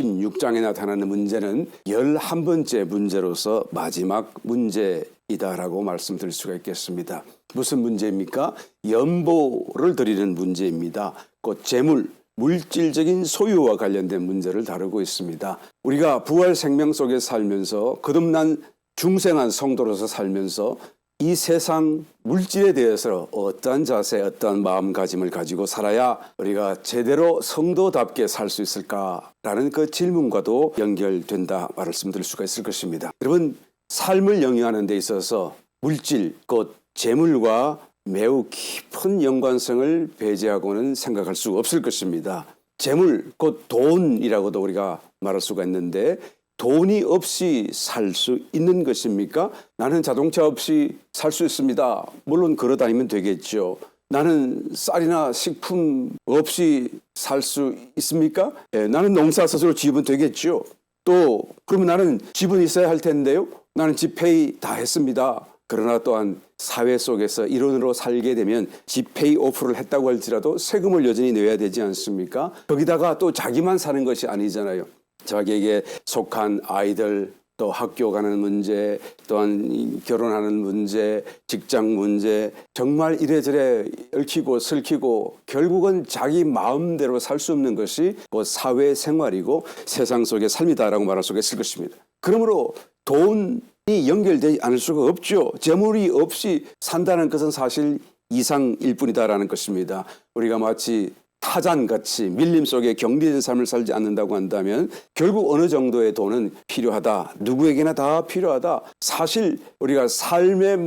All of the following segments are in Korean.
16장에 나타나는 문제는 11번째 문제로서 마지막 문제이다라고 말씀드릴 수가 있겠습니다. 무슨 문제입니까? 연보를 드리는 문제입니다. 곧 재물, 물질적인 소유와 관련된 문제를 다루고 있습니다. 우리가 부활 생명 속에 살면서 거듭난 중생한 성도로서 살면서 이 세상 물질에 대해서 어떠한 자세, 어떠한 마음가짐을 가지고 살아야 우리가 제대로 성도답게 살 수 있을까라는 그 질문과도 연결된다 말씀드릴 수가 있을 것입니다. 여러분, 삶을 영위하는 데 있어서 물질, 곧 재물과 매우 깊은 연관성을 배제하고는 생각할 수 없을 것입니다. 재물, 곧 돈이라고도 우리가 말할 수가 있는데 돈이 없이 살 수 있는 것입니까? 나는 자동차 없이 살 수 있습니다. 물론 걸어 다니면 되겠죠. 나는 쌀이나 식품 없이 살 수 있습니까? 나는 농사 스스로 지으면 되겠죠. 또 그러면 나는 집은 있어야 할 텐데요. 나는 집페이 다 했습니다. 그러나 또한 사회 속에서 일원으로 살게 되면 집페이 오프를 했다고 할지라도 세금을 여전히 내야 되지 않습니까? 거기다가 또 자기만 사는 것이 아니잖아요. 자기에게 속한 아이들, 또 학교 가는 문제, 또한 결혼하는 문제, 직장 문제, 정말 이래저래 얽히고 설키고 결국은 자기 마음대로 살 수 없는 것이 뭐 사회생활이고 세상 속의 삶이다라고 말할 수가 있을 것입니다. 그러므로 돈이 연결되지 않을 수가 없죠. 재물이 없이 산다는 것은 사실 이상일 뿐이다라는 것입니다. 우리가 마치 타잔같이 밀림 속에 격리된 삶을 살지 않는다고 한다면 결국 어느 정도의 돈은 필요하다. 누구에게나 다 필요하다. 사실 우리가 삶의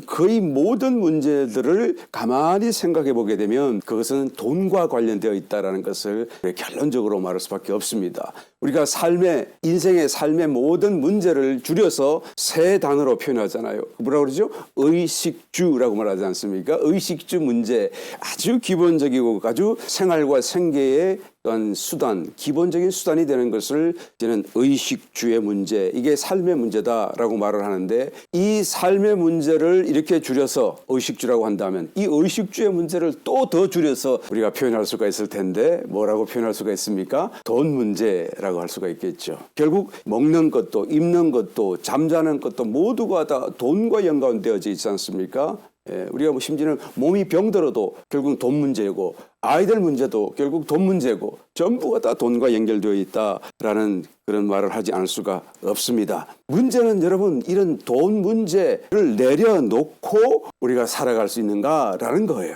거의 모든 문제들을 가만히 생각해 보게 되면 그것은 돈과 관련되어 있다는 것을 결론적으로 말할 수밖에 없습니다. 우리가 인생의 삶의 모든 문제를 줄여서 세 단어로 표현하잖아요. 뭐라고 그러죠? 의식주라고 말하지 않습니까? 의식주 문제, 아주 기본적이고 아주 생활과 생계의 어떤 기본적인 수단이 되는 것을 저는 의식주의 문제, 이게 삶의 문제다라고 말을 하는데, 이 삶의 문제를 이렇게 줄여서 의식주라고 한다면 이 의식주의 문제를 또 더 줄여서 우리가 표현할 수가 있을 텐데 뭐라고 표현할 수가 있습니까? 돈 문제라고 할 수가 있겠죠. 결국 먹는 것도 입는 것도 잠자는 것도 모두가 다 돈과 연관되어져 있지 않습니까? 우리가 심지어는 몸이 병들어도 결국 돈 문제고 아이들 문제도 결국 돈 문제고 전부가 다 돈과 연결되어 있다라는 그런 말을 하지 않을 수가 없습니다. 문제는 여러분, 이런 돈 문제를 내려놓고 우리가 살아갈 수 있는가라는 거예요.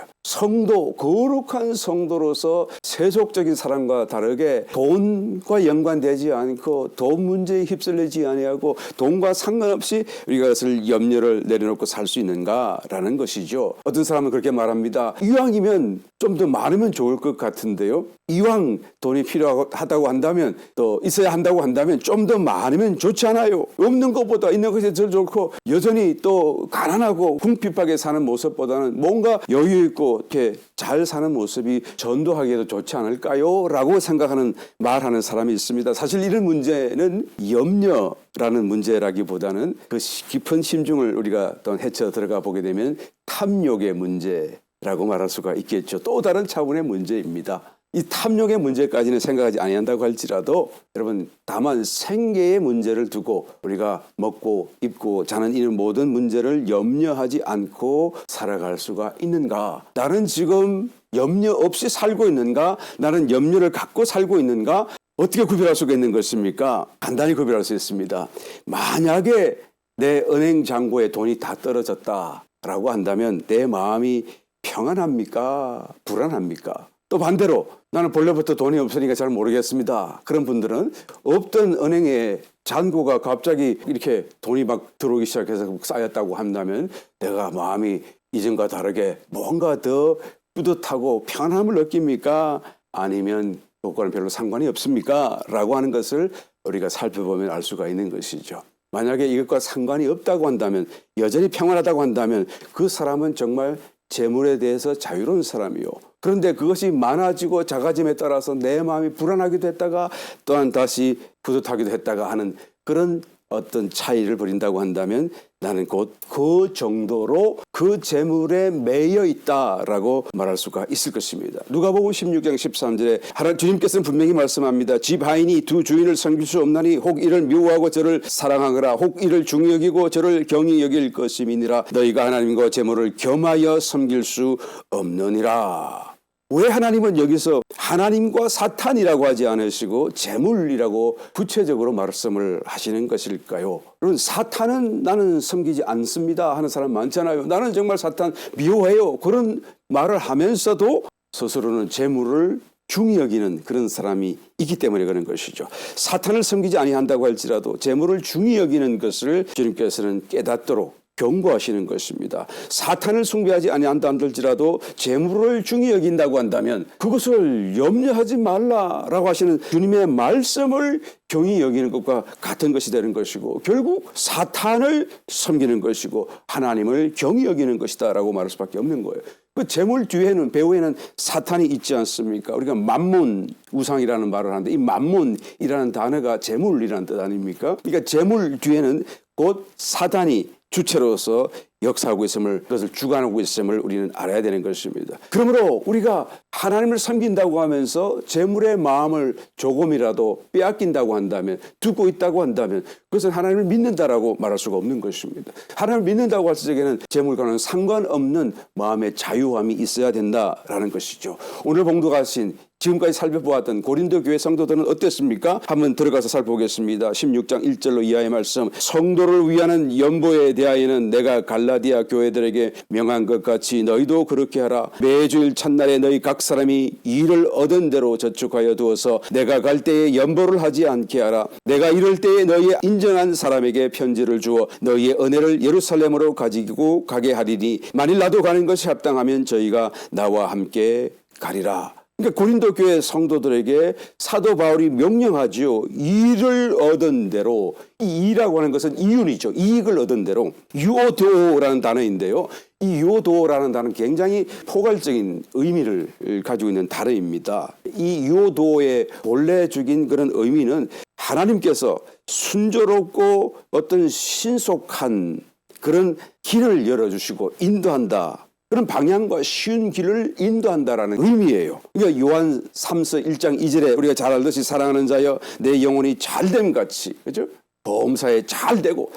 거룩한 성도로서 세속적인 사람과 다르게 돈과 연관되지 않고 돈 문제에 휩쓸리지 아니하고 돈과 상관없이 우리가 그것을 염려를 내려놓고 살 수 있는가라는 것이죠. 어떤 사람은 그렇게 말합니다. 이왕이면 좀 더 많으면 좋을 것 같은데요. 이왕 돈이 필요하다고 한다면, 또 있어야 한다고 한다면 좀 더 많으면 좋지 않아요? 없는 것보다 있는 것이 더 좋고, 여전히 또 가난하고 궁핍하게 사는 모습보다는 뭔가 여유 있고 이렇게 잘 사는 모습이 전도하기에도 좋지 않을까요? 라고 생각하는 말하는 사람이 있습니다. 사실 이런 문제는 염려라는 문제라기보다는 그 깊은 심중을 우리가 또 헤쳐 들어가 보게 되면 탐욕의 문제라고 말할 수가 있겠죠. 또 다른 차원의 문제입니다. 이 탐욕의 문제까지는 생각하지 아니한다고 할지라도 여러분, 다만 생계의 문제를 두고 우리가 먹고 입고 자는 이런 모든 문제를 염려하지 않고 살아갈 수가 있는가? 나는 지금 염려 없이 살고 있는가? 나는 염려를 갖고 살고 있는가? 어떻게 구별할 수가 있는 것입니까? 간단히 구별할 수 있습니다. 만약에 내 은행 잔고에 돈이 다 떨어졌다라고 한다면 내 마음이 평안합니까? 불안합니까? 또 반대로 나는 본래부터 돈이 없으니까 잘 모르겠습니다. 그런 분들은 없던 은행에 잔고가 갑자기 이렇게 돈이 막 들어오기 시작해서 쌓였다고 한다면 내가 마음이 이전과 다르게 뭔가 더 뿌듯하고 편안함을 느낍니까? 아니면 그거는 별로 상관이 없습니까? 라고 하는 것을 우리가 살펴보면 알 수가 있는 것이죠. 만약에 이것과 상관이 없다고 한다면, 여전히 평안하다고 한다면 그 사람은 정말 재물에 대해서 자유로운 사람이요. 그런데 그것이 많아지고 작아짐에 따라서 내 마음이 불안하기도 했다가 또한 다시 뿌듯하기도 했다가 하는 그런 어떤 차이를 벌인다고 한다면 나는 곧 그 정도로 그 재물에 매여 있다라고 말할 수가 있을 것입니다. 누가복음 16장 13절에 하나님 주님께서는 분명히 말씀합니다. 집 하인이 두 주인을 섬길 수 없나니 혹 이를 미워하고 저를 사랑하거라 혹 이를 중히 여기고 저를 경히 여길 것임이니라. 너희가 하나님과 재물을 겸하여 섬길 수 없느니라. 왜 하나님은 여기서 하나님과 사탄이라고 하지 않으시고 재물이라고 구체적으로 말씀을 하시는 것일까요? 그럼 사탄은 나는 섬기지 않습니다 하는 사람 많잖아요. 나는 정말 사탄 미워해요. 그런 말을 하면서도 스스로는 재물을 중히 여기는 그런 사람이 있기 때문에 그런 것이죠. 사탄을 섬기지 아니한다고 할지라도 재물을 중히 여기는 것을 주님께서는 깨닫도록 경고하시는 것입니다. 사탄을 숭배하지 아니한다 한들지라도 재물을 중히 여긴다고 한다면 그것을 염려하지 말라라고 하시는 주님의 말씀을 경히 여기는 것과 같은 것이 되는 것이고 결국 사탄을 섬기는 것이고 하나님을 경히 여기는 것이다라고 말할 수밖에 없는 거예요. 그 재물 뒤에는 배후에는 사탄이 있지 않습니까? 우리가 만문 우상이라는 말을 하는데 이 만문이라는 단어가 재물이라는 뜻 아닙니까? 그러니까 재물 뒤에는 곧 사탄이 주체로서 역사하고 있음을, 그것을 주관하고 있음을 우리는 알아야 되는 것입니다. 그러므로 우리가 하나님을 섬긴다고 하면서 재물의 마음을 조금이라도 빼앗긴다고 한다면, 두고 있다고 한다면 그것은 하나님을 믿는다라고 말할 수가 없는 것입니다. 하나님을 믿는다고 할 적에는 재물과는 상관없는 마음의 자유함이 있어야 된다라는 것이죠. 오늘 봉독하신 지금까지 살펴보았던 고린도 교회 성도들은 어땠습니까? 한번 들어가서 살펴보겠습니다. 16장 1절로 이하의 말씀. 성도를 위하는 연보에 대하여는 내가 갈라디아 교회들에게 명한 것 같이 너희도 그렇게 하라. 매주일 첫날에 너희 각 사람이 일을 얻은 대로 저축하여 두어서 내가 갈 때에 연보를 하지 않게 하라. 내가 이럴 때에 너희의 인정한 사람에게 편지를 주어 너희의 은혜를 예루살렘으로 가지고 가게 하리니 만일 나도 가는 것이 합당하면 저희가 나와 함께 가리라. 그러니까 고린도 교회 성도들에게 사도 바울이 명령하지요. 이를 얻은 대로, 이 이라고 하는 것은 이윤이죠. 이익을 얻은 대로 유오도라는 단어인데요. 이 유오도라는 단어는 굉장히 포괄적인 의미를 가지고 있는 단어입니다. 이 유오도의 본래 죽인 그런 의미는 하나님께서 순조롭고 어떤 신속한 그런 길을 열어주시고 인도한다. 그런 방향과 쉬운 길을 인도한다라는 의미예요. 그러니까 요한 3서 1장 2절에 우리가 잘 알듯이 사랑하는 자여 내 영혼이 잘됨 같이, 그죠? 범사에 잘되고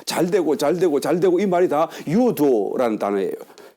이 말이 다 유도라는 단어예요.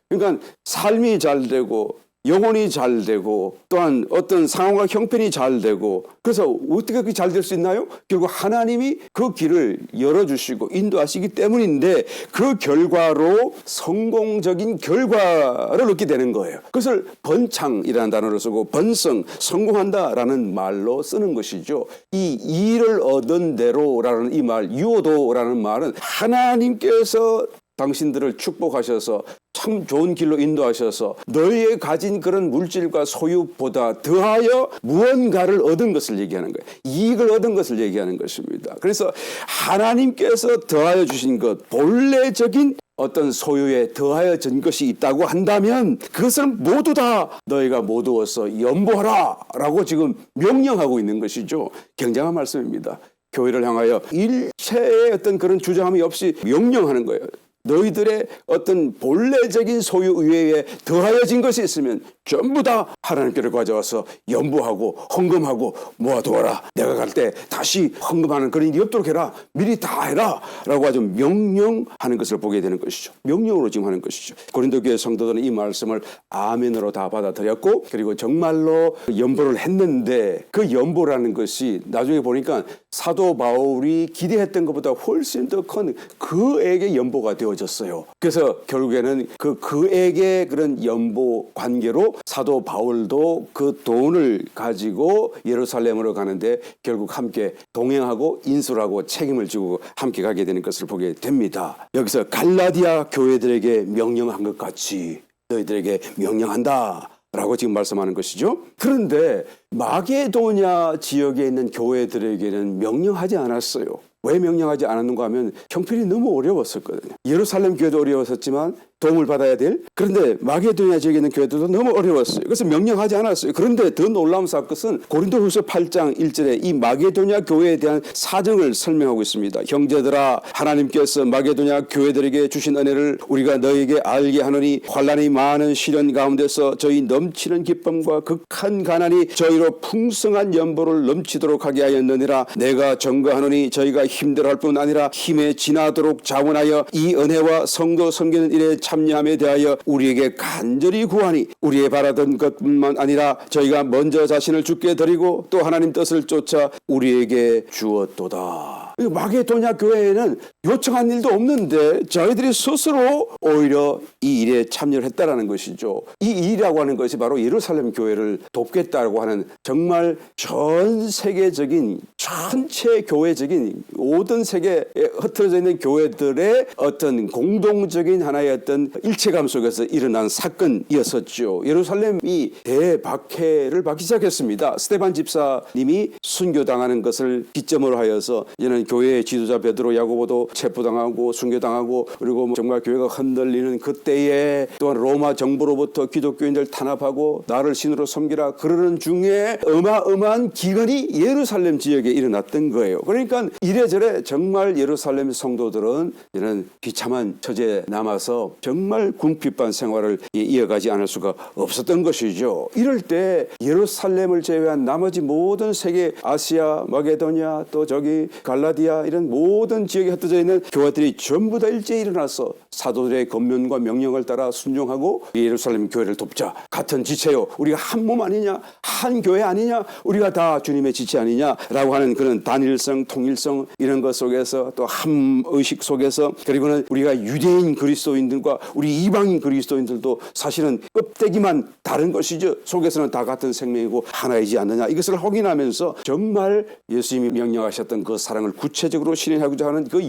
그러니까 삶이 잘되고 영혼이 잘되고 또한 어떤 상황과 형편이 잘되고 그래서 어떻게 그렇게 잘 될 수 있나요? 결국 하나님이 그 길을 열어주시고 인도하시기 때문인데 그 결과로 성공적인 결과를 얻게 되는 거예요. 그것을 번창이라는 단어를 쓰고 번성, 성공한다라는 말로 쓰는 것이죠. 이 일을 얻은 대로라는 이 말, 유오도라는 말은 하나님께서 당신들을 축복하셔서 참 좋은 길로 인도하셔서 너희의 가진 그런 물질과 소유보다 더하여 무언가를 얻은 것을 얘기하는 거예요. 이익을 얻은 것을 얘기하는 것입니다. 그래서 하나님께서 더하여 주신 것, 본래적인 어떤 소유에 더하여 진 것이 있다고 한다면 그것을 모두 다 너희가 모두어서 연보하라 라고 지금 명령하고 있는 것이죠. 굉장한 말씀입니다. 교회를 향하여 일체의 어떤 그런 주장함이 없이 명령하는 거예요. 너희들의 어떤 본래적인 소유 이외에 더하여진 것이 있으면 전부 다 하나님께로 가져와서 연부하고 헌금하고 모아두어라. 내가 갈 때 다시 헌금하는 그런 일이 없도록 해라. 미리 다 해라 라고 아주 명령하는 것을 보게 되는 것이죠. 명령으로 지금 하는 것이죠. 고린도 교회 성도들은 이 말씀을 아멘으로 다 받아들였고 그리고 정말로 연보를 했는데 그 연보라는 것이 나중에 보니까 사도 바울이 기대했던 것보다 훨씬 더 큰 그에게 연보가 되어졌어요. 그래서 결국에는 그에게 그런 연보 관계로 사도 바울도 그 돈을 가지고 예루살렘으로 가는데 결국 함께 동행하고 인솔하고 책임을 지고 함께 가게 되는 것을 보게 됩니다. 여기서 갈라디아 교회들에게 명령한 것 같이 너희들에게 명령한다 라고 지금 말씀하는 것이죠. 그런데 마게도냐 지역에 있는 교회들에게는 명령하지 않았어요. 왜 명령하지 않았는가 하면 형편이 너무 어려웠었거든요. 예루살렘 교회도 어려웠었지만 도움을 받아야 될. 그런데 마게도냐 지역에 있는 교회들도 너무 어려웠어요. 그래서 명령하지 않았어요. 그런데 더 놀라운 사건은 고린도후서 8장 1절에 이 마게도냐 교회에 대한 사정을 설명하고 있습니다. 형제들아, 하나님께서 마게도냐 교회들에게 주신 은혜를 우리가 너에게 알게 하노니 환난이 많은 시련 가운데서 저희 넘치는 기쁨과 극한 가난이 저희로 풍성한 연보를 넘치도록 하게 하였느니라. 내가 증거하노니 저희가 힘들어할 뿐 아니라 힘에 지나도록 자원하여 이 은혜와 성도 섬기는 일에 참여함에 대하여 우리에게 간절히 구하니 우리의 바라던 것뿐만 아니라 저희가 먼저 자신을 주께 드리고 또 하나님 뜻을 쫓아 우리에게 주었도다. 마게도냐 교회에는 요청한 일도 없는데 저희들이 스스로 오히려 이 일에 참여를 했다라는 것이죠. 이 일이라고 하는 것이 바로 예루살렘 교회를 돕겠다고 하는 정말 전 세계적인 전체 교회적인 모든 세계에 흩어져 있는 교회들의 어떤 공동적인 하나의 어떤 일체감 속에서 일어난 사건이었었죠. 예루살렘이 대박해를 받기 시작했습니다. 스데반 집사님이 순교당하는 것을 기점으로 하여서 이제는 교회의 지도자 베드로 야고보도 체포당하고 순교당하고 그리고 정말 교회가 흔들리는 그때에 또한 로마 정부로부터 기독교인들 탄압하고 나를 신으로 섬기라 그러는 중에 어마어마한 기근이 예루살렘 지역에 일어났던 거예요. 그러니까 이래저래 정말 예루살렘 성도들은 이런 비참한 처지에 남아서 정말 궁핍한 생활을 이어가지 않을 수가 없었던 것이죠. 이럴 때 예루살렘을 제외한 나머지 모든 세계 아시아, 마게도냐 또 저기 갈라디아 이런 모든 지역에 흩어져 있는 교회들이 전부 다 일제히 일어나서 사도들의 권면과 명령을 따라 순종하고 예루살렘 교회를 돕자. 같은 지체요. 우리가 한 몸 아니냐? 한 교회 아니냐? 우리가 다 주님의 지체 아니냐라고 하는 그런 단일성, 통일성 이런 것 속에서 또 한 의식 속에서 그리고는 우리가 유대인 그리스도인들과 우리 이방인 그리스도인들도 사실은 껍데기만 다른 것이죠. 속에서는 다 같은 생명이고 하나이지 않느냐. 이것을 확인하면서 정말 예수님이 명령하셨던 그 사랑을 구체적으로 실현하고자 하는 그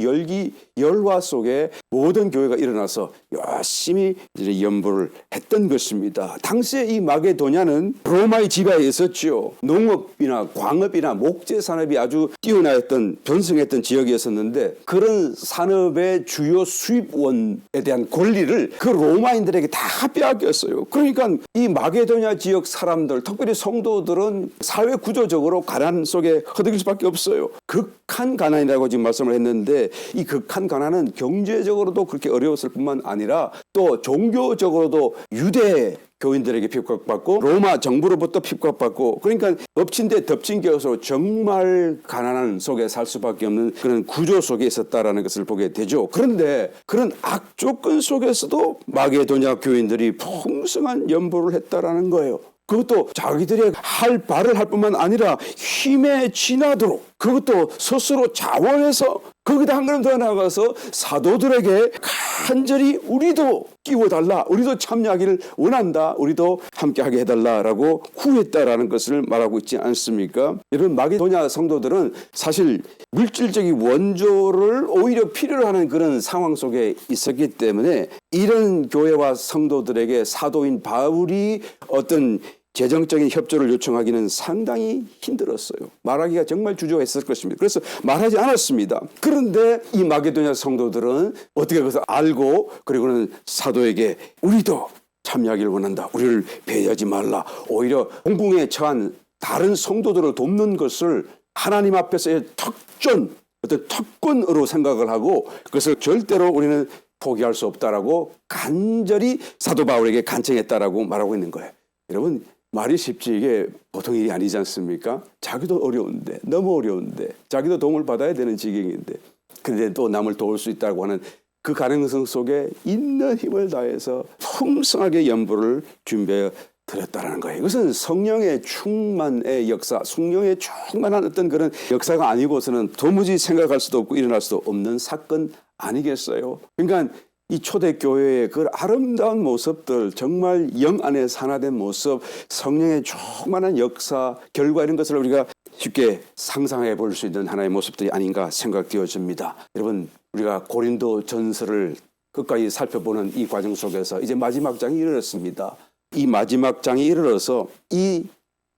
열화 속에 모든 교회가 일어나서 열심히 연보를 했던 것입니다. 당시에 이 마게도냐는 로마의 지배에 있었죠. 농업이나 광업이나 목재 산업이 아주 뛰어나였던 번성했던 지역이었었는데 그런 산업의 주요 수입원에 대한 권리를 그 로마인들에게 다 빼앗겼어요. 그러니까 이 마게도냐 지역 사람들, 특별히 성도들은 사회 구조적으로 가난 속에 허덕일 수밖에 없어요. 극한 가난이라고 지금 말씀을 했는데 이 극한 가난은 경제적으로도 그렇게 어려웠을 뿐만 아니라 또 종교적으로도 유대 교인들에게 핍박받고 로마 정부로부터 핍박받고 그러니까 엎친 데 덮친 격으로 정말 가난한 속에 살 수밖에 없는 그런 구조 속에 있었다라는 것을 보게 되죠. 그런데 그런 악조건 속에서도 마게도냐 교인들이 풍성한 연보를 했다라는 거예요. 그것도 자기들의 할 바를 할 뿐만 아니라 힘에 지나도록 그것도 스스로 자원해서 거기다 한 걸음 더 나아가서 사도들에게 간절히 우리도 끼워달라. 우리도 참여하기를 원한다. 우리도 함께하게 해달라라고 구했다라는 것을 말하고 있지 않습니까? 여러분 마게도냐 성도들은 사실 물질적인 원조를 오히려 필요로 하는 그런 상황 속에 있었기 때문에 이런 교회와 성도들에게 사도인 바울이 어떤 재정적인 협조를 요청하기는 상당히 힘들었어요. 말하기가 정말 주저했을 것입니다. 그래서 말하지 않았습니다. 그런데 이 마게도냐 성도들은 어떻게 그것을 알고 그리고는 사도에게 우리도 참여하기를 원한다. 우리를 배회하지 말라. 오히려 공궁에 처한 다른 성도들을 돕는 것을 하나님 앞에서의 어떤 특권으로 생각을 하고 그것을 절대로 우리는 포기할 수 없다라고 간절히 사도 바울에게 간청했다라고 말하고 있는 거예요. 여러분 말이 쉽지 이게 보통 일이 아니지 않습니까? 자기도 어려운데 너무 어려운데 자기도 도움을 받아야 되는 지경인데 그런데 또 남을 도울 수 있다고 하는 그 가능성 속에 있는 힘을 다해서 풍성하게 연보를 준비해 드렸다라는 거예요. 이것은 성령의 충만의 역사, 성령의 충만한 어떤 그런 역사가 아니고서는 도무지 생각할 수도 없고 일어날 수도 없는 사건 아니겠어요? 그러니까 이 초대교회의 그 아름다운 모습들, 정말 영 안에 산화된 모습, 성령의 충만한 역사, 결과 이런 것을 우리가 쉽게 상상해 볼 수 있는 하나의 모습들이 아닌가 생각되어집니다. 여러분, 우리가 고린도 전서를 끝까지 살펴보는 이 과정 속에서 이제 마지막 장이 이르렀습니다. 이 마지막 장이 이르러서 이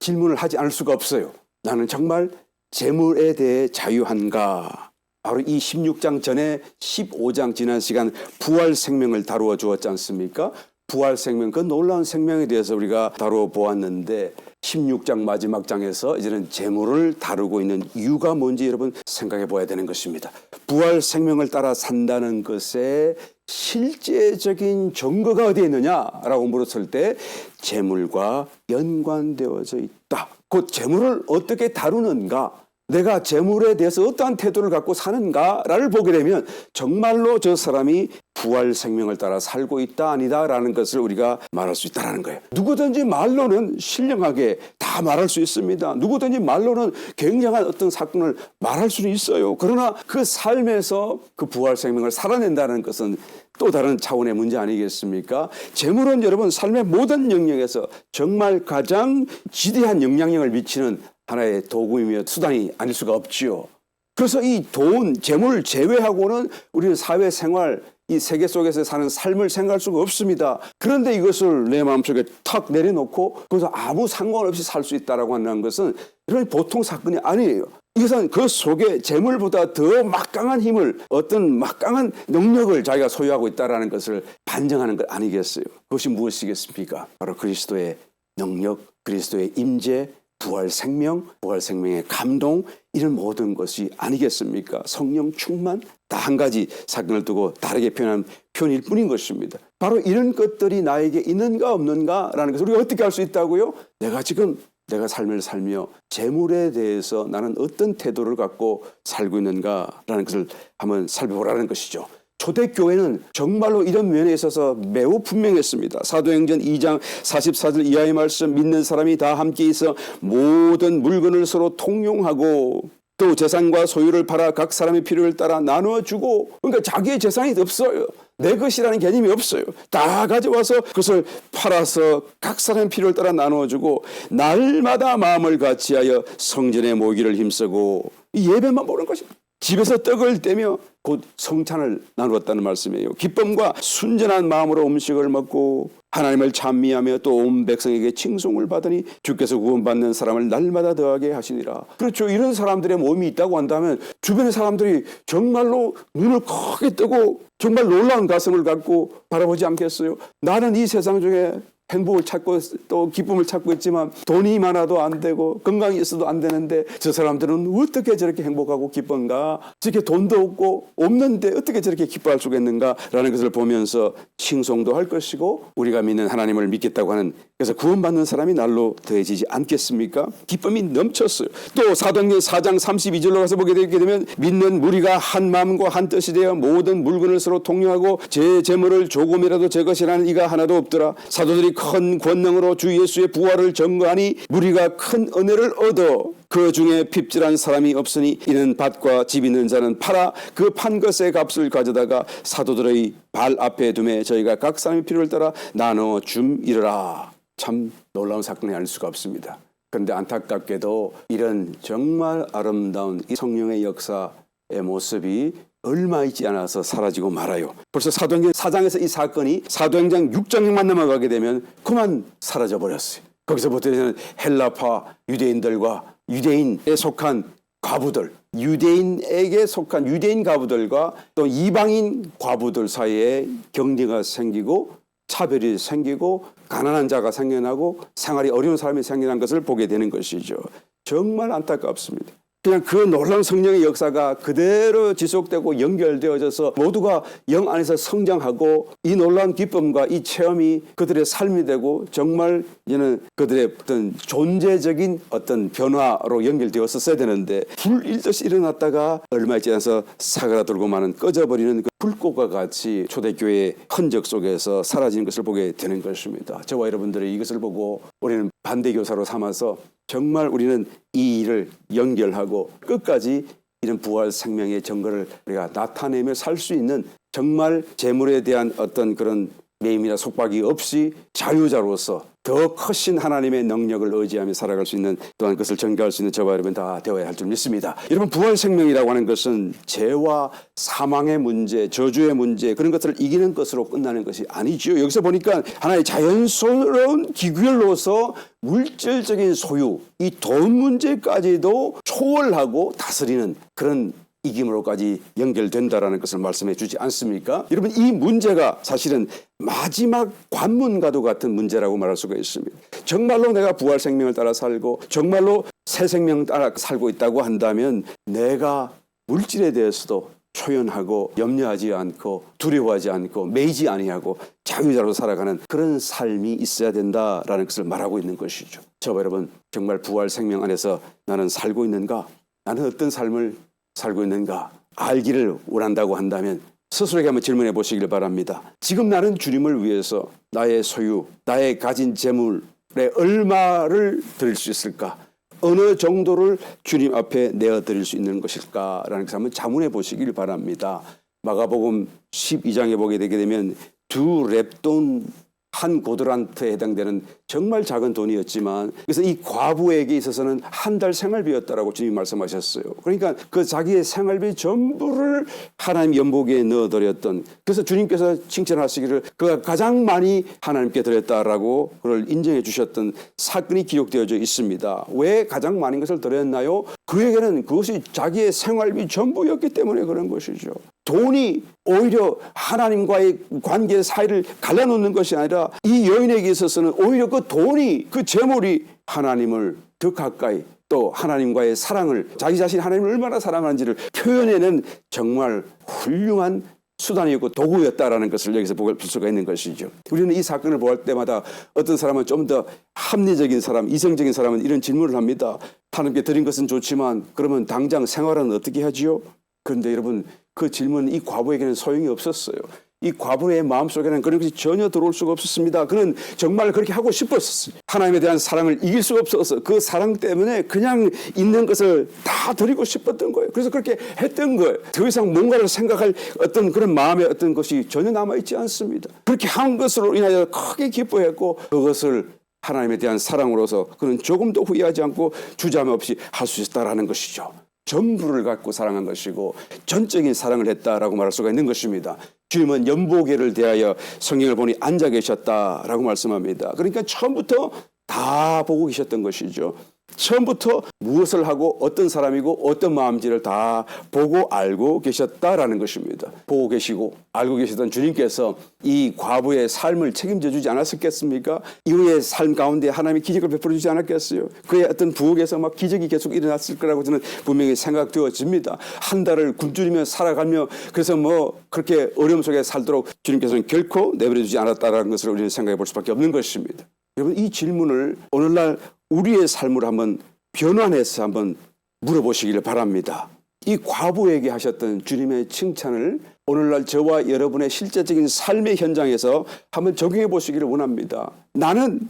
질문을 하지 않을 수가 없어요. 나는 정말 재물에 대해 자유한가? 바로 이 16장 전에 15장 지난 시간 부활 생명을 다루어 주었지 않습니까? 부활 생명, 그 놀라운 생명에 대해서 우리가 다루어 보았는데 16장 마지막 장에서 이제는 재물을 다루고 있는 이유가 뭔지 여러분 생각해 보아야 되는 것입니다. 부활 생명을 따라 산다는 것에 실제적인 증거가 어디에 있느냐라고 물었을 때 재물과 연관되어져 있다. 곧 재물을 어떻게 다루는가, 내가 재물에 대해서 어떠한 태도를 갖고 사는가를 보게 되면 정말로 저 사람이 부활 생명을 따라 살고 있다 아니다라는 것을 우리가 말할 수 있다는 거예요. 누구든지 말로는 신령하게 다 말할 수 있습니다. 누구든지 말로는 굉장한 어떤 사건을 말할 수는 있어요. 그러나 그 삶에서 그 부활 생명을 살아낸다는 것은 또 다른 차원의 문제 아니겠습니까? 재물은 여러분 삶의 모든 영역에서 정말 가장 지대한 영향력을 미치는 하나의 도구이며 수단이 아닐 수가 없지요. 그래서 이 돈, 재물 제외하고는 우리는 사회생활, 이 세계 속에서 사는 삶을 생각할 수가 없습니다. 그런데 이것을 내 마음속에 탁 내려놓고 거기서 아무 상관없이 살 수 있다라고 한다는 것은 이런 보통 사건이 아니에요. 이것은 그 속에 재물보다 더 막강한 힘을, 어떤 막강한 능력을 자기가 소유하고 있다는 것을 반증하는 것 아니겠어요? 그것이 무엇이겠습니까? 바로 그리스도의 능력, 그리스도의 임재, 부활 생명, 부활 생명의 감동, 이런 모든 것이 아니겠습니까? 성령 충만, 다 한 가지 사건을 두고 다르게 표현한 표현일 뿐인 것입니다. 바로 이런 것들이 나에게 있는가 없는가라는 것을 우리가 어떻게 알 수 있다고요? 내가 지금 내가 삶을 살며 재물에 대해서 나는 어떤 태도를 갖고 살고 있는가라는 것을 한번 살펴보라는 것이죠. 초대교회는 정말로 이런 면에 있어서 매우 분명했습니다. 사도행전 2장 44절 이하의 말씀, 믿는 사람이 다 함께 있어 모든 물건을 서로 통용하고 또 재산과 소유를 팔아 각 사람의 필요를 따라 나누어주고, 그러니까 자기의 재산이 없어요. 내 것이라는 개념이 없어요. 다 가져와서 그것을 팔아서 각 사람의 필요를 따라 나누어주고 날마다 마음을 같이하여 성전에 모이기를 힘쓰고, 이 예배만 보는 것입니다. 집에서 떡을 떼며 곧 성찬을 나누었다는 말씀이에요. 기쁨과 순전한 마음으로 음식을 먹고 하나님을 찬미하며 또 온 백성에게 칭송을 받으니 주께서 구원받는 사람을 날마다 더하게 하시니라. 그렇죠. 이런 사람들의 모임이 있다고 한다면 주변의 사람들이 정말로 눈을 크게 뜨고 정말 놀라운 가슴을 갖고 바라보지 않겠어요? 나는 이 세상 중에 행복을 찾고 또 기쁨을 찾고 있지만 돈이 많아도 안 되고 건강이 있어도 안 되는데 저 사람들은 어떻게 저렇게 행복하고 기쁜가? 저렇게 돈도 없고 없는데 어떻게 저렇게 기뻐할 수가 있는가라는 것을 보면서 칭송도 할 것이고, 우리가 믿는 하나님을 믿겠다고 하는, 그래서 구원받는 사람이 날로 더해지지 않겠습니까? 기쁨이 넘쳤어요. 또 사도행전 4장 32절로 가서 보게 되면 믿는 무리가 한 마음과 한 뜻이 되어 모든 물건을 서로 통용하고 제 재물을 조금이라도 제 것이라는 이가 하나도 없더라. 사도들이 큰 권능으로 주 예수의 부활을 증거하니 무리가 큰 은혜를 얻어 그 중에 핍질한 사람이 없으니 이는 밭과 집 있는 자는 팔아 그 판 것의 값을 가져다가 사도들의 발 앞에 두매 저희가 각 사람의 필요를 따라 나눠 줌이르라. 참 놀라운 사건이 아닐 수가 없습니다. 그런데 안타깝게도 이런 정말 아름다운 이 성령의 역사의 모습이 얼마 있지 않아서 사라지고 말아요. 벌써 사도행전 4장에서 이 사건이 사도행전 6장만 넘어가게 되면 그만 사라져버렸어요. 거기서부터는 헬라파 유대인들과 유대인에 속한 과부들, 유대인에게 속한 유대인 과부들과 또 이방인 과부들 사이에 경계가 생기고 차별이 생기고 가난한 자가 생겨나고 생활이 어려운 사람이 생겨난 것을 보게 되는 것이죠. 정말 안타깝습니다. 그냥 그 놀라운 성령의 역사가 그대로 지속되고 연결되어져서 모두가 영 안에서 성장하고 이 놀라운 기쁨과 이 체험이 그들의 삶이 되고 정말 이제는 그들의 어떤 존재적인 어떤 변화로 연결되었었어야 되는데 불일듯이 일어났다가 얼마 있지 않아서 사그라들고 마는 꺼져버리는 그 불꽃과 같이 초대교회의 흔적 속에서 사라지는 것을 보게 되는 것입니다. 저와 여러분들이 이것을 보고 우리는 반대교사로 삼아서 정말 우리는 이 일을 연결하고 끝까지 이런 부활 생명의 증거를 우리가 나타내며 살 수 있는, 정말 재물에 대한 어떤 그런 매임이나 속박이 없이 자유자로서 더 크신 하나님의 능력을 의지하며 살아갈 수 있는, 또한 그것을 전개할 수 있는 저와 여러분 다 되어야 할 줄 믿습니다. 여러분, 부활 생명이라고 하는 것은 죄와 사망의 문제, 저주의 문제, 그런 것들을 이기는 것으로 끝나는 것이 아니죠. 여기서 보니까 하나의 자연스러운 기결로서 물질적인 소유, 이 돈 문제까지도 초월하고 다스리는 그런 이김으로까지 연결된다라는 것을 말씀해 주지 않습니까? 여러분, 이 문제가 사실은 마지막 관문과도 같은 문제라고 말할 수가 있습니다. 정말로 내가 부활 생명을 따라 살고 정말로 새 생명 따라 살고 있다고 한다면 내가 물질에 대해서도 초연하고 염려하지 않고 두려워하지 않고 매이지 아니하고 자유자로 살아가는 그런 삶이 있어야 된다라는 것을 말하고 있는 것이죠. 저와 여러분, 정말 부활 생명 안에서 나는 살고 있는가? 나는 어떤 삶을 살고 있는가? 알기를 원한다고 한다면 스스로에게 한번 질문해 보시길 바랍니다. 지금 나는 주님을 위해서 나의 소유, 나의 가진 재물에 얼마를 드릴 수 있을까? 어느 정도를 주님 앞에 내어드릴 수 있는 것일까라는 것을 한번 자문해 보시길 바랍니다. 마가복음 12장에 보게 되게 되면 2렙돈 한 고드란트에 해당되는 정말 작은 돈이었지만 그래서 이 과부에게 있어서는 한 달 생활비였다라고 주님이 말씀하셨어요. 그러니까 그 자기의 생활비 전부를 하나님 연복에 넣어드렸던, 그래서 주님께서 칭찬하시기를 그가 가장 많이 하나님께 드렸다라고 그걸 인정해 주셨던 사건이 기록되어져 있습니다. 왜 가장 많은 것을 드렸나요? 그에게는 그것이 자기의 생활비 전부였기 때문에 그런 것이죠. 돈이 오히려 하나님과의 관계 사이를 갈라놓는 것이 아니라 이 여인에게 있어서는 오히려 그 돈이, 그 재물이 하나님을 더 가까이, 또 하나님과의 사랑을, 자기 자신이 하나님을 얼마나 사랑하는지를 표현해낸 정말 훌륭한 수단이었고 도구였다라는 것을 여기서 볼 수가 있는 것이죠. 우리는 이 사건을 볼 때마다 어떤 사람은 좀 더 합리적인 사람, 이성적인 사람은 이런 질문을 합니다. 하나님께 드린 것은 좋지만 그러면 당장 생활은 어떻게 하지요? 그런데 여러분, 그 질문은 이 과부에게는 소용이 없었어요. 이 과부의 마음속에는 그런 것이 전혀 들어올 수가 없었습니다. 그는 정말 그렇게 하고 싶었어요. 하나님에 대한 사랑을 이길 수가 없어서 그 사랑 때문에 그냥 있는 것을 다 드리고 싶었던 거예요. 그래서 그렇게 했던 거예요. 더 이상 뭔가를 생각할 어떤 그런 마음의 어떤 것이 전혀 남아있지 않습니다. 그렇게 한 것으로 인하여 크게 기뻐했고 그것을 하나님에 대한 사랑으로서 그는 조금도 후회하지 않고 주저함 없이 할 수 있다라는 것이죠. 전부를 갖고 사랑한 것이고 전적인 사랑을 했다라고 말할 수가 있는 것입니다. 주님은 연보계를 대하여 성경을 보니 앉아 계셨다라고 말씀합니다. 그러니까 처음부터 다 보고 계셨던 것이죠. 처음부터 무엇을 하고 어떤 사람이고 어떤 마음인지를 다 보고 알고 계셨다라는 것입니다. 보고 계시고 알고 계시던 주님께서 이 과부의 삶을 책임져 주지 않았었겠습니까? 이후의 삶 가운데 하나님이 기적을 베풀어 주지 않았겠어요? 그의 어떤 부엌에서 막 기적이 계속 일어났을 거라고 저는 분명히 생각되어집니다. 한 달을 굶주리며 살아가며 그래서 뭐 그렇게 어려움 속에 살도록 주님께서는 결코 내버려 두지 않았다는 것을 우리는 생각해 볼 수밖에 없는 것입니다. 여러분, 이 질문을 오늘날 우리의 삶을 한번 변환해서 한번 물어보시기를 바랍니다. 이 과부에게 하셨던 주님의 칭찬을 오늘날 저와 여러분의 실제적인 삶의 현장에서 한번 적용해 보시기를 원합니다. 나는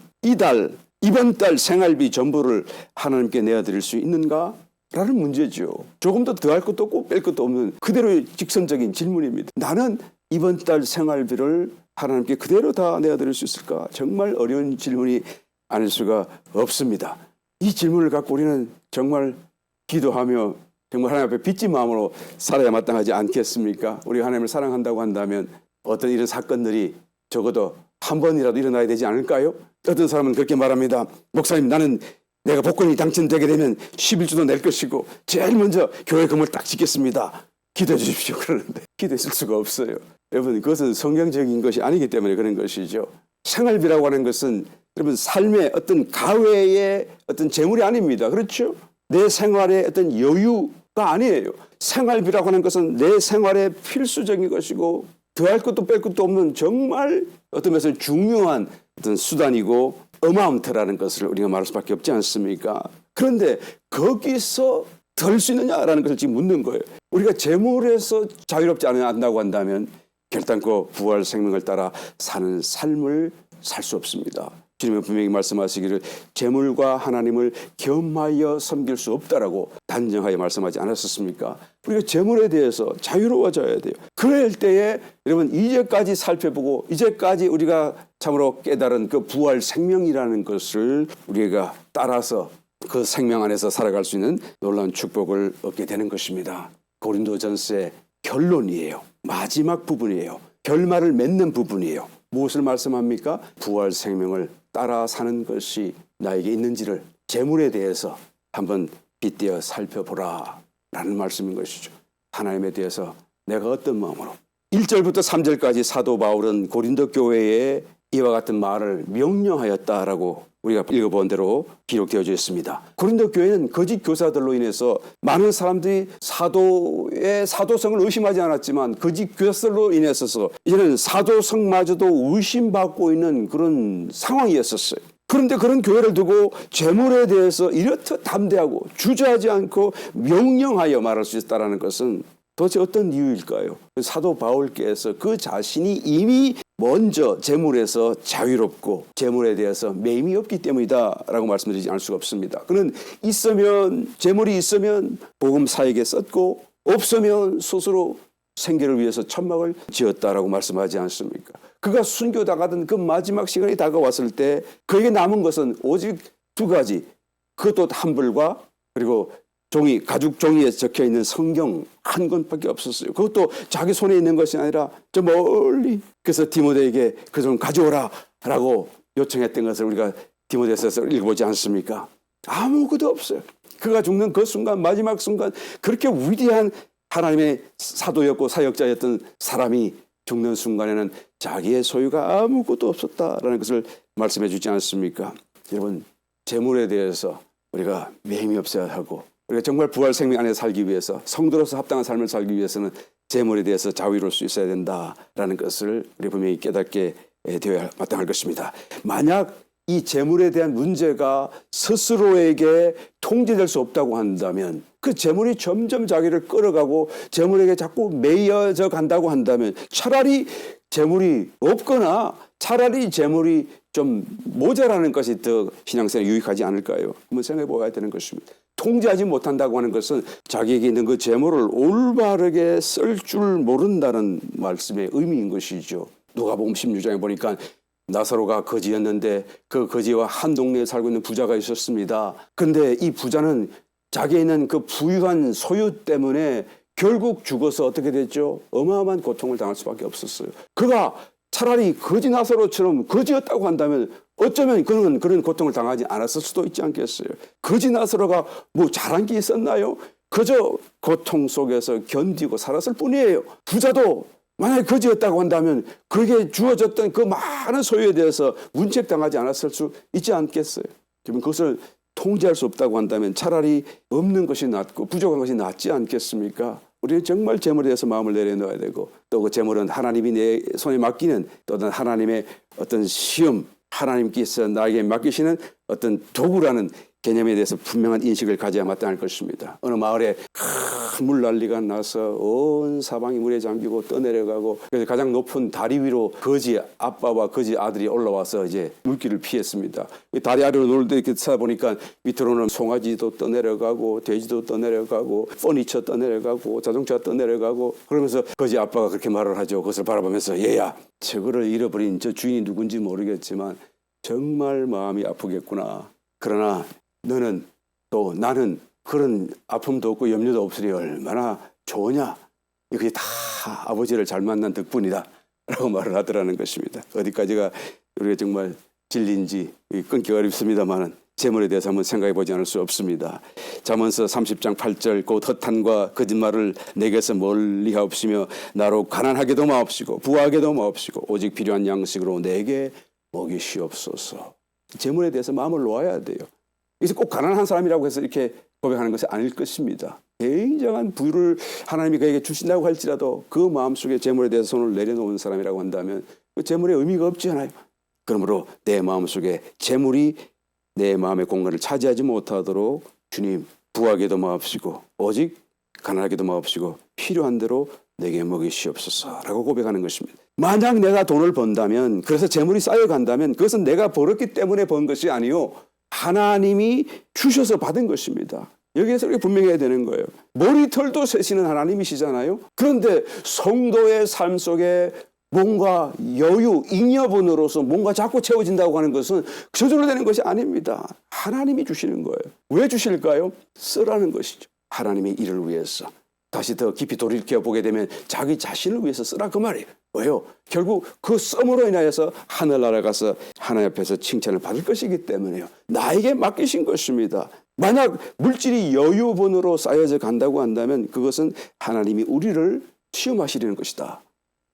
이번 달 생활비 전부를 하나님께 내어드릴 수 있는가? 라는 문제죠. 조금 더 더할 것도 없고 뺄 것도 없는 그대로의 직선적인 질문입니다. 나는 이번 달 생활비를 하나님께 그대로 다 내어드릴 수 있을까? 정말 어려운 질문이 아닐 수가 없습니다. 이 질문을 갖고 우리는 정말 기도하며 정말 하나님 앞에 빚진 마음으로 살아야 마땅하지 않겠습니까? 우리가 하나님을 사랑한다고 한다면 어떤 이런 사건들이 적어도 한 번이라도 일어나야 되지 않을까요? 어떤 사람은 그렇게 말합니다. 목사님, 나는 내가 복권이 당첨되게 되면 11주도 낼 것이고 제일 먼저 교회 건물 딱 짓겠습니다. 기도해 주십시오. 그러는데 기도했을 수가 없어요. 여러분, 그것은 성경적인 것이 아니기 때문에 그런 것이죠. 생활비라고 하는 것은 여러분 삶의 어떤 가외의 어떤 재물이 아닙니다. 그렇죠? 내 생활의 어떤 여유가 아니에요. 생활비라고 하는 것은 내 생활의 필수적인 것이고 더할 것도 뺄 것도 없는 정말 어떤 면에서 중요한 어떤 수단이고 어마운트라는 것을 우리가 말할 수밖에 없지 않습니까? 그런데 거기서 덜 수 있느냐라는 것을 지금 묻는 거예요. 우리가 재물에서 자유롭지 않다고 한다면 결단코 부활 생명을 따라 사는 삶을 살 수 없습니다. 주님은 분명히 말씀하시기를 재물과 하나님을 겸하여 섬길 수 없다라고 단정하게 말씀하지 않았었습니까? 우리가 재물에 대해서 자유로워져야 돼요. 그럴 때에 여러분 이제까지 살펴보고 이제까지 우리가 참으로 깨달은 그 부활 생명이라는 것을 우리가 따라서 그 생명 안에서 살아갈 수 있는 놀라운 축복을 얻게 되는 것입니다. 고린도전서의 결론이에요. 마지막 부분이에요. 결말을 맺는 부분이에요. 무엇을 말씀합니까? 부활 생명을 따라 사는 것이 나에게 있는지를 재물에 대해서 한번 빗대어 살펴보라 라는 말씀인 것이죠. 하나님에 대해서 내가 어떤 마음으로 1절부터 3절까지 사도 바울은 고린도 교회에 이와 같은 말을 명령하였다라고 우리가 읽어본 대로 기록되어져 있습니다. 고린도 교회는 거짓 교사들로 인해서 많은 사람들이 사도의 사도성을 의심하지 않았지만 거짓 교사들로 인해서 이제는 사도성마저도 의심받고 있는 그런 상황이었었어요. 그런데 그런 교회를 두고 재물에 대해서 이렇듯 담대하고 주저하지 않고 명령하여 말할 수 있다는 것은 도대체 어떤 이유일까요? 사도 바울께서 그 자신이 이미 먼저 재물에서 자유롭고 재물에 대해서 매임이 없기 때문이다라고 말씀드리지 않을 수가 없습니다. 그는 있으면 재물이 있으면 복음사에게 썼고 없으면 스스로 생계를 위해서 천막을 지었다라고 말씀하지 않습니까? 그가 순교당하던 그 마지막 시간이 다가왔을 때 그에게 남은 것은 오직 두 가지, 그것도 한불과 그리고 종이, 가죽 종이에 적혀 있는 성경 한 권밖에 없었어요. 그것도 자기 손에 있는 것이 아니라 저 멀리, 그래서 디모데에게 그 좀 가져오라 라고 요청했던 것을 우리가 디모데서에서 읽어보지 않습니까? 아무것도 없어요. 그가 죽는 그 순간, 마지막 순간, 그렇게 위대한 하나님의 사도였고 사역자였던 사람이 죽는 순간에는 자기의 소유가 아무것도 없었다라는 것을 말씀해 주지 않습니까? 여러분, 재물에 대해서 우리가 매임이 없어야 하고 우리가 정말 부활 생명 안에 살기 위해서 성도로서 합당한 삶을 살기 위해서는 재물에 대해서 자유로울 수 있어야 된다라는 것을 우리 분명히 깨닫게 되어야 마땅할 것입니다. 만약 이 재물에 대한 문제가 스스로에게 통제될 수 없다고 한다면 그 재물이 점점 자기를 끌어가고 재물에게 자꾸 매여져 간다고 한다면 차라리 재물이 없거나 차라리 재물이 좀 모자라는 것이 더 신앙생활에 유익하지 않을까요? 한번 생각해 보아야 되는 것입니다. 통제하지 못한다고 하는 것은 자기에게 있는 그 재물을 올바르게 쓸 줄 모른다는 말씀의 의미인 것이죠. 누가복음 16장에 보니까 나사로가 거지였는데 그 거지와 한 동네에 살고 있는 부자가 있었습니다. 그런데 이 부자는 자기에 있는 그 부유한 소유 때문에 결국 죽어서 어떻게 됐죠? 어마어마한 고통을 당할 수밖에 없었어요. 그가 차라리 거지 나사로처럼 거지였다고 한다면 어쩌면 그는 그런 고통을 당하지 않았을 수도 있지 않겠어요? 거지 나사로가 뭐 잘한 게 있었나요? 그저 고통 속에서 견디고 살았을 뿐이에요. 부자도 만약에 거지였다고 한다면 그에게 주어졌던 그 많은 소유에 대해서 문책당하지 않았을 수 있지 않겠어요? 그러면 그것을 통제할 수 없다고 한다면 차라리 없는 것이 낫고 부족한 것이 낫지 않겠습니까? 우리는 정말 재물에 대해서 마음을 내려놓아야 되고 또 그 재물은 하나님이 내 손에 맡기는 또는 하나님의 어떤 시험, 하나님께서 나에게 맡기시는 어떤 도구라는 개념에 대해서 분명한 인식을 가져야 마땅할 것입니다. 어느 마을에 큰 물난리가 나서 온 사방이 물에 잠기고 떠내려가고 그래서 가장 높은 다리 위로 거지 아빠와 거지 아들이 올라와서 이제 물길을 피했습니다. 다리 아래로 놀 때 이렇게 찾아보니까 밑으로는 송아지도 떠내려가고 돼지도 떠내려가고 퍼니처 떠내려가고 자동차 떠내려가고 그러면서 거지 아빠가 그렇게 말을 하죠. 그것을 바라보면서 얘야 저거를 잃어버린 저 주인이 누군지 모르겠지만 정말 마음이 아프겠구나. 그러나 너는 또 나는 그런 아픔도 없고 염려도 없으니 얼마나 좋으냐. 이것이 다 아버지를 잘 만난 덕분이다 라고 말을 하더라는 것입니다. 어디까지가 우리가 정말 진리인지 끊기 어렵습니다만 재물에 대해서 한번 생각해 보지 않을 수 없습니다. 잠언서 30장 8절 곧 허탄과 거짓말을 내게서 멀리 하옵시며 나로 가난하게도 마옵시고 부하게도 마옵시고 오직 필요한 양식으로 내게 먹이시옵소서. 재물에 대해서 마음을 놓아야 돼요. 그래서 꼭 가난한 사람이라고 해서 이렇게 고백하는 것이 아닐 것입니다. 굉장한 부유를 하나님이 그에게 주신다고 할지라도 그 마음속에 재물에 대해서 손을 내려놓은 사람이라고 한다면 그 재물의 의미가 없지 않아요. 그러므로 내 마음속에 재물이 내 마음의 공간을 차지하지 못하도록 주님 부하게도 마옵시고 오직 가난하게도 마옵시고 필요한 대로 내게 먹이시옵소서라고 고백하는 것입니다. 만약 내가 돈을 번다면 그래서 재물이 쌓여간다면 그것은 내가 벌었기 때문에 번 것이 아니요 하나님이 주셔서 받은 것입니다. 여기에서 이렇게 분명해야 되는 거예요. 머리털도 세시는 하나님이시잖아요. 그런데 성도의 삶 속에 뭔가 여유, 잉여분으로서 뭔가 자꾸 채워진다고 하는 것은 저절로 되는 것이 아닙니다. 하나님이 주시는 거예요. 왜 주실까요? 쓰라는 것이죠. 하나님의 일을 위해서. 다시 더 깊이 돌이켜 보게 되면 자기 자신을 위해서 쓰라 그 말이에요. 왜요? 결국 그 썸으로 인하여서 하늘나라 가서 하나님 앞에서 칭찬을 받을 것이기 때문에요. 나에게 맡기신 것입니다. 만약 물질이 여유분으로 쌓여져 간다고 한다면 그것은 하나님이 우리를 시험하시려는 것이다.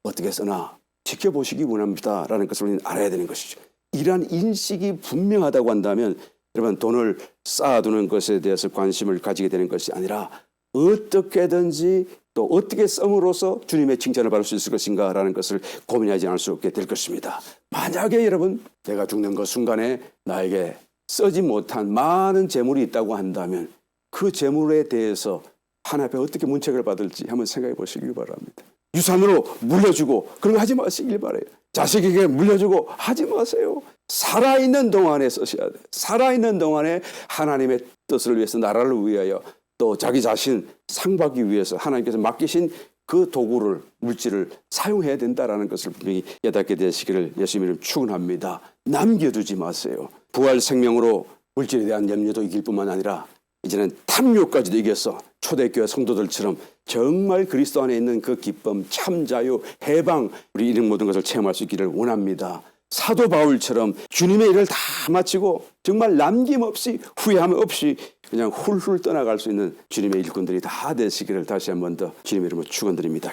어떻게 써나 지켜보시기 원합니다라는 것을 우리는 알아야 되는 것이죠. 이러한 인식이 분명하다고 한다면 여러분 돈을 쌓아두는 것에 대해서 관심을 가지게 되는 것이 아니라 어떻게든지 또 어떻게 씀으로써 주님의 칭찬을 받을 수 있을 것인가라는 것을 고민하지 않을 수 없게 될 것입니다. 만약에 여러분 내가 죽는 그 순간에 나에게 쓰지 못한 많은 재물이 있다고 한다면 그 재물에 대해서 하나님 앞에 어떻게 문책을 받을지 한번 생각해 보시길 바랍니다. 유산으로 물려주고 그런 거 하지 마시길 바라요. 자식에게 물려주고 하지 마세요. 살아있는 동안에 쓰셔야 돼요. 살아있는 동안에 하나님의 뜻을 위해서 나라를 위하여 또 자기 자신 상받기 위해서 하나님께서 맡기신 그 도구를 물질을 사용해야 된다라는 것을 분명히 깨닫게 되시기를 예수님 이름 축원합니다. 남겨두지 마세요. 부활 생명으로 물질에 대한 염려도 이길 뿐만 아니라 이제는 탐욕까지도 이겨서 초대교회 성도들처럼 정말 그리스도 안에 있는 그 기쁨, 참 자유, 해방 우리 이런 모든 것을 체험할 수 있기를 원합니다. 사도 바울처럼 주님의 일을 다 마치고 정말 남김없이 후회함 없이 그냥 훌훌 떠나갈 수 있는 주님의 일꾼들이 다 되시기를 다시 한 번 더 주님의 이름으로 축원드립니다.